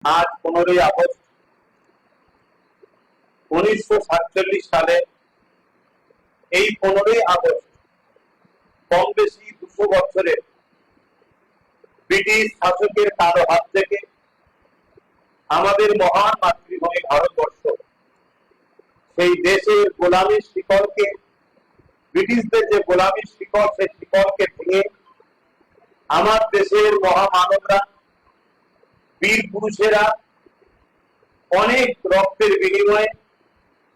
আজ 15ই আগস্ট 1947 সালে এই 15ই আগস্ট কম বেশি 200 বছরের ব্রিটিশ শাসকের কালো হাত থেকে আমাদের মহান মাতৃভূমি ভারতবর্ষ সেই দেশের গোলামীর শিকলকে, ব্রিটিশদের যে গোলামীর শিকল, সেই শিকলকে ভেঙে আমার দেশের মহামানবরা, বীর পুরুষেরা অনেক রক্তের বিনিময়ে,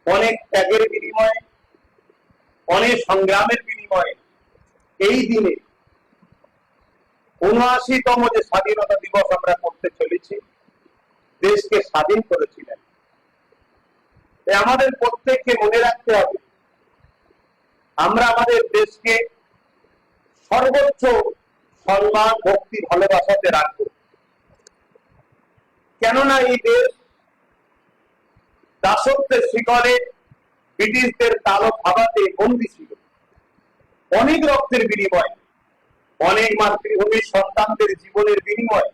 অনেক ত্যাগের বিনিময়ে, অনেক সংগ্রামের বিনিময়ে এই দিনে ৭৯তম যে স্বাধীনতা দিবস আমরা করতে চলেছি, দেশকে স্বাধীন করেছিলেন। আমাদের প্রত্যেককে মনে রাখতে হবে, আমরা আমাদের দেশকে সর্বোচ্চ সম্মান, ভক্তি, ভালোবাসাতে রাখবো। কেননা এই দেশ দাসত্বের শিকলে ব্রিটিশদের কালো থাবাতে বন্দী ছিল। অনেক রক্তের বিনিময়, অনেক মাতৃভূমির সন্তানদের জীবনের বিনিময়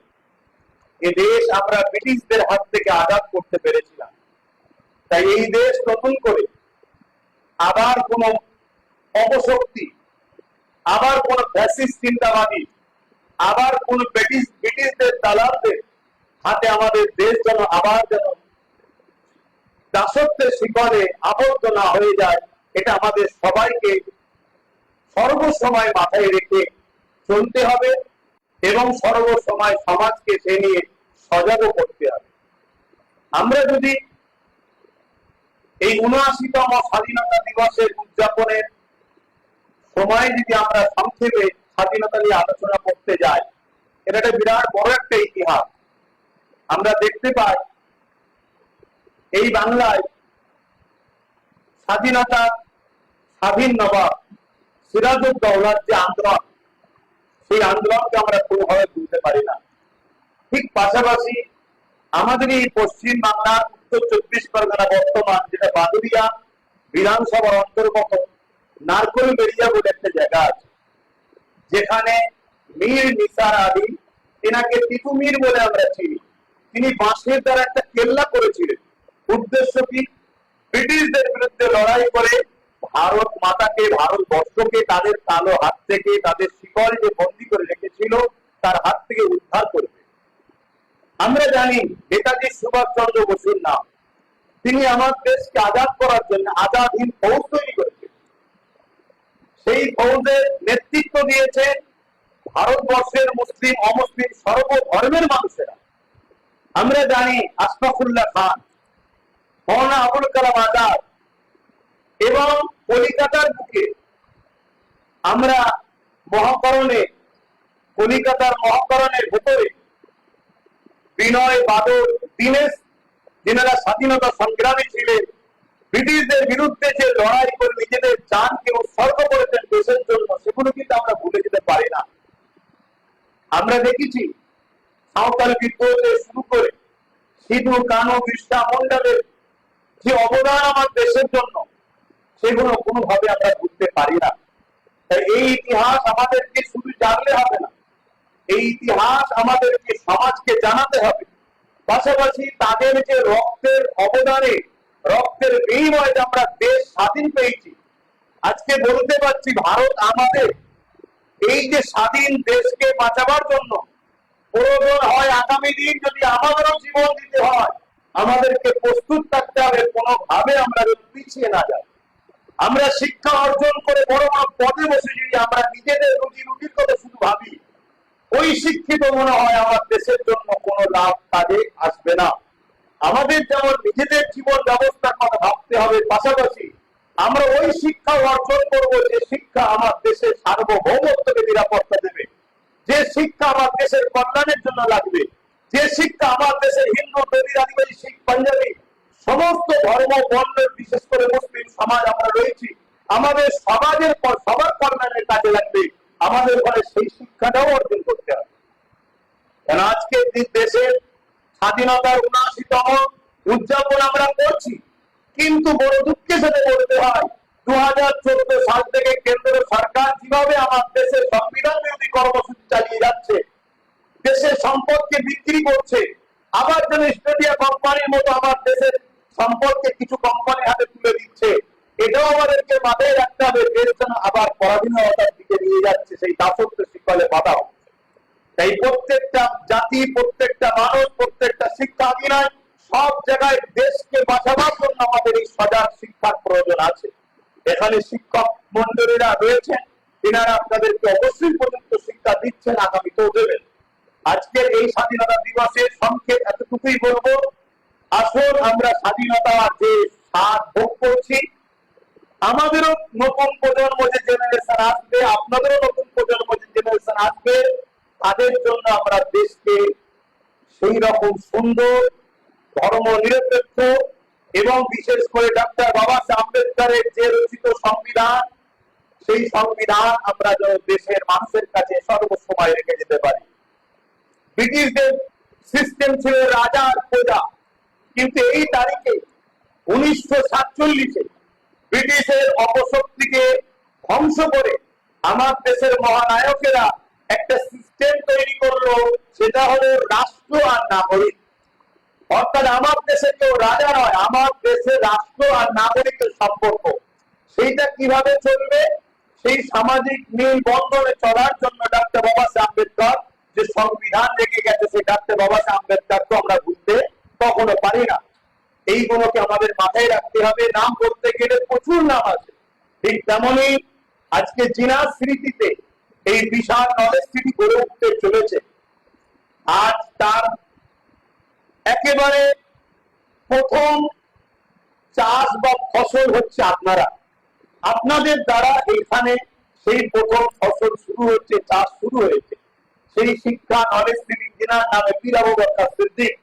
এ দেশ আমরা ব্রিটিশদের হাত থেকে আজাদ করতে পেরেছিলাম। তাই এই দেশ নতুন করে আবার কোন অপশক্তি, আবার কোন ফ্যাসিস্ট চিন্তাবাদী, আবার কোন ব্রিটিশদের দালালদের হাতে আমাদের দেশ যেন আবার দাসত্বের শিকলে আবদ্ধ না হয়ে যায়, এটা আমাদের সবাইকে সর্বসময় মাথায় রেখে চলতে হবে এবং সর্বসময় সমাজকে সে নিয়ে সজাগ করতে হবে। আমরা যদি এই ৭৯তম স্বাধীনতা দিবসের উদযাপনের সময় যদি আমরা সংক্ষেপে স্বাধীনতা নিয়ে আলোচনা করতে যাই, এটা একটা বিরাট বড় একটা ইতিহাস। আমরা দেখতে পাই এই বাংলায় স্বাধীনতা, স্বাধীন নবাব সিরাজউদ্দৌলার যে আন্দোলন, সেই আন্দোলনকে আমরা কোনোভাবে বুঝতে পারি না। ঠিক পাশাপাশি আমাদের এই পশ্চিম বাংলার উত্তর ২৪ পরগনা বর্তমান যেটা বাদুড়িয়া বিধানসভার অন্তর্গত নারকোলবেড়িয়া বলে একটা জায়গা আছে, যেখানে মীর নিসার আলী, এনাকে টিপু মীর বলে আমরা চিনি, তিনি বাঁশের দ্বারা একটা কেল্লা করেছিলেন। উদ্দেশ্য কি? ব্রিটিশদের বিরুদ্ধে লড়াই করে ভারত মাতাকে, ভারতবর্ষকে তাদের কালো হাত থেকে, তাদের শিকল যে বন্দী করে রেখেছিল তার হাত থেকে উদ্ধার করবে। আমরা জানি নেতাজি সুভাষচন্দ্র বসুর নাম, তিনি আমার দেশকে আজাদ করার জন্য আজাদ হিন্দ ফৌজ তৈরি করেছেন। সেই ফৌজের নেতৃত্ব দিয়েছে ভারতবর্ষের মুসলিম, অমুসলিম সর্বধর্মের মানুষেরা। আমরা জানি আশফাকুল্লাহ খান, মৌলানা আবুল কালাম আজাদ, এবং কলিকাতার বুকে আমরা মহাকরণে, কলিকাতার মহাকরণের ভেতরে বিনয় বাদল, দীনেশ, যিনারা স্বাধীনতা সংগ্রামী ছিলেন, ব্রিটিশদের বিরুদ্ধে যে লড়াই করে নিজেদের জানকে উৎসর্গ করেছেন দেশের জন্য, সেগুলো কিন্তু আমরা ভুলে যেতে পারি না। আমরা দেখেছি সাঁওতাল বিদ্রোহ থেকে শুরু করে সিধু, কানু, বিরসা মুন্ডাদের যে অবদান আমার দেশের জন্য, সেগুলো কোনোভাবে আমরা বুঝতে পারি না। তাই এই ইতিহাস আমাদেরকে শুধু জানলে হবে না, এই ইতিহাস আমাদেরকে সমাজকে জানাতে হবে। পাশাপাশি তাদের যে রক্তের অবদানে, রক্তের বিনিময়ে আমরা দেশ স্বাধীন পেয়েছি, আজকে বলতে পারছি ভারত আমাদের এই যে স্বাধীন দেশকে বাঁচাবার জন্য প্রয়োজন হয় আগামী দিন যদি আমাদেরও জীবন দিতে হয়, আমাদেরকে প্রস্তুত থাকতে হবে, কোনোভাবে আমরা পিছিয়ে না যাই। আমরা শিক্ষা অর্জন করে বড় বড় পদে বসে যদি আমরা নিজেদের রুজি রুটির কথা শুধু ভাবি, ওই শিক্ষিত মনে হয় আমার দেশের জন্য কোনো লাভ কাজে আসবে না। আমাদের যেমন নিজেদের জীবন ব্যবস্থার কথা ভাবতে হবে, পাশাপাশি আমরা ওই শিক্ষা অর্জন করব যে শিক্ষা আমার দেশের সার্বভৌমত্বকে নিরাপত্তা দেবে, যে শিক্ষা আমার দেশের কল্যাণের জন্য লাগবে, যে শিক্ষা আমার দেশের হিন্দু, দলিত, আদিবাসী, শিখ, পাঞ্জাবি সমস্ত ধর্ম বর্ণের, বিশেষ করে মুসলিম সমাজ আমরা রয়েছি, আমাদের সমাজের সবার কল্যাণের কাজে লাগবে। আমাদের ঘরে সেই শিক্ষাটাও অর্জন করতে হবে। কারণ আজকে দেশের স্বাধীনতার ৭৯তম উদযাপন আমরা করছি, কিন্তু বড় দুঃখের সাথে বলতে হয় ২০১৪ সাল থেকে কেন্দ্র সরকার কিভাবে আমার দেশের সংবিধান বিরোধী কর্মসূচি চালিয়ে যাচ্ছে, দেশের সম্পদকে বিক্রি করছে, আবার যেন স্টেডিয়া কোম্পানির মতো আমার দেশের সম্পদকে কিছু কোম্পানির হাতে তুলে দিচ্ছে, এটাও আমাদেরকে মাথায় রাখতে হবে। দেশ যেন আবার পরাধীনতার দিকে নিয়ে যাচ্ছে, সেই দাসত্ব শিকলে বাধা হচ্ছে। তাই প্রত্যেকটা জাতি, প্রত্যেকটা মানুষ, প্রত্যেকটা শিক্ষাবিনায় সব জায়গায় দেশকে বাঁচাবার জন্য আমাদের এই সজাগ শিক্ষার প্রয়োজন আছে। এখানে শিক্ষক মন্ডলীরা রয়েছেন, এনারা আপনাদেরকে অবশ্যই পর্যন্ত শিক্ষা দিচ্ছেন, আগামীতেও দেবেন। আজকের এই স্বাধীনতা দিবসের সংক্ষেপ এতটুকুই বলবো, আসুন আমরা স্বাধীনতা যে স্বাদ ভোগ করছি, আমাদেরও নতুন প্রজন্ম যে জেনারেশন আসবে, আপনাদেরও নতুন প্রজন্ম যে জেনারেশন আসবে, তাদের জন্য আমরা দেশকে সেই রকম সুন্দর, ধর্ম নিরপেক্ষ এবং বিশেষ করে ডক্টর বাবা সাহেব আম্বেদকরের যে রচিত সংবিধান, সেই সংবিধান আমরা যেন দেশের মানুষের কাছে সর্বসময় রেখে যেতে পারি। ব্রিটিশদের সিস্টেম ছিল রাজা আর প্রজা, কিন্তু এই তারিখে 1947 ব্রিটিশের অপশক্তিকে ধ্বংস করে আমার দেশের মহানায়কেরা একটা সিস্টেম তৈরি করলো, সেটা হলো রাষ্ট্র আর নাগরিক। অর্থাৎ আমার দেশে কেউ রাজা নয়, আমার দেশে রাষ্ট্র আর নাগরিকের সম্পর্ক। সেইটা কিভাবে চলবে, সেই সামাজিক মিল বন্ধনে চলার জন্য ডক্টর বাবা সাহেব আম্বেদকর যে সংবিধান রেখে গেছে, সেই ডক্টর বাবা সাহেব আম্বেদকরকে আমরা ভুলতে কখনো পারি না। এইগুলোকে আমাদের মাথায় রাখতে হবে। নাম বলতে গেলে প্রচুর নাম আছে, ঠিক তেমনি আজকে জিনার স্মৃতিতে এই বিশাল নলেজ সিটি গড়ে উঠতে চলেছে। আজ তার একেবারে প্রথম চাষ বা ফসল হচ্ছে আপনারা, আপনাদের দ্বারা এখানে সেই প্রথম ফসল শুরু হচ্ছে, চাষ শুরু হয়েছে। সেই শিক্ষা নলেজ সিটি জিনার নামে পীর আবু বকর সিদ্দিক,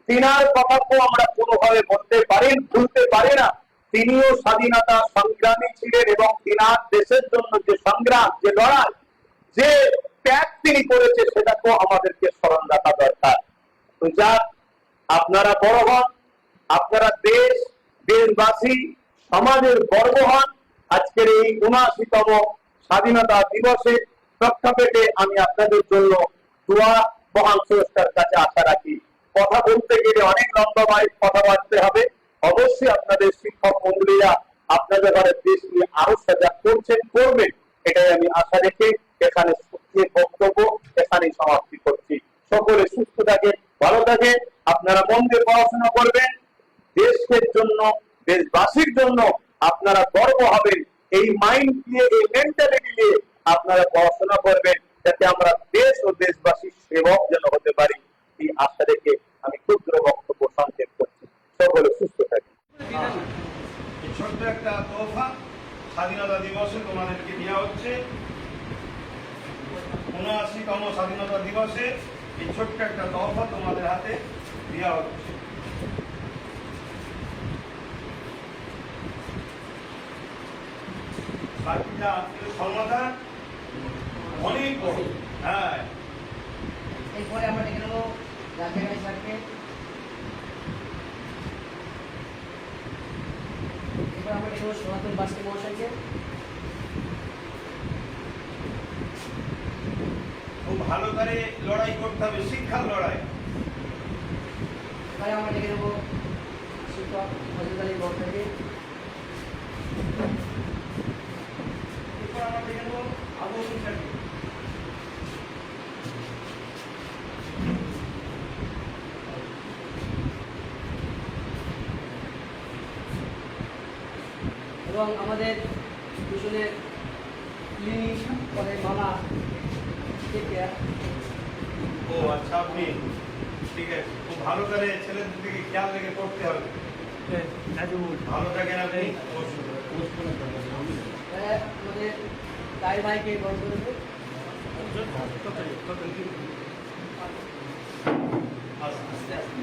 তিনার কথাকেও আমরা কোনোভাবে ভুলতে পারি না। তিনিও স্বাধীনতা সংগ্রামী ছিলেন এবং তিনার দেশের জন্য যে সংগ্রাম, যে লড়াই, যে ত্যাগ তিনি করেছে, সেটাকেও আমাদেরকে স্মরণ রাখা দরকার। তো যাক, আপনারা বড় হন, আপনারা দেশবাসী, সমাজের গর্ব হন। আজকের এই ৭৯তম স্বাধীনতা দিবসে প্রেক্ষাপটে আমি আপনাদের জন্য দোয়া মহান স্রষ্টার কাছে আশা রাখি। কথা বলতে গেলে অনেক লম্বা কথা বাড়তে হবে। অবশ্যই আপনাদের শিক্ষক মন্ডলীরা আপনাদের ঘরের দেশ নিয়ে আরো সজাগ করবেন, এটাই আমি আশা রেখে এখানে বক্তব্য এখানেই সমাপ্তি করছি। সকলে সুস্থ থাকেন, ভালো থাকেন, আপনারা মন দিয়ে পড়াশোনা করবেন, দেশের জন্য, দেশবাসীর জন্য আপনারা গর্ব হবেন। এই মাইন্ড দিয়ে, এই মেন্টালিটি দিয়ে আপনারা পড়াশোনা করবেন, যাতে আমরা দেশ ও দেশবাসীর সেবক যেন হতে পারি, এই আশা রেখে আমি ক্ষুদ্র বক্তব্য সংক্ষেপ করছি। সকলে সুস্থ থাকেন। ছোট্ট একটা তোহফা স্বাধীনতা দিবসে তোমাদেরকে দেওয়া হচ্ছে। ৭৯তম স্বাধীনতা দিবসে এই ছোট্ট একটা তোহফা তোমাদের হাতে দেওয়া হচ্ছে। বাকিটা সমাধান অনেক বড়। হ্যাঁ, এরপরে আমরা ডেকে নেবো জাকির আলী স্যারকে। এরপর আমরা ডেকে নেবো সনাতন বাস্কি মহাশয়কে। খুব ভালো করে লড়াই করতে হবে, শিক্ষার লড়াই। এবারে আমরা ডেকে নেবো শিক্ষক ফজল আলী বর্তাকে। এরপর আমরা দেখে নেবো আবু হোসেন স্যারকে। এবং আমাদের দুজনের ক্লিনিক করে মামা থেকে। ও আচ্ছা, আপনি ঠিক আছে। খুব ভালো করে ছেলেদের দিকে খেয়াল রেখে করতে হবে। ভালো থাকেন আপনি। আমাদের তাই ভাইকে বন্ধ করবে। আস্তে আস্তে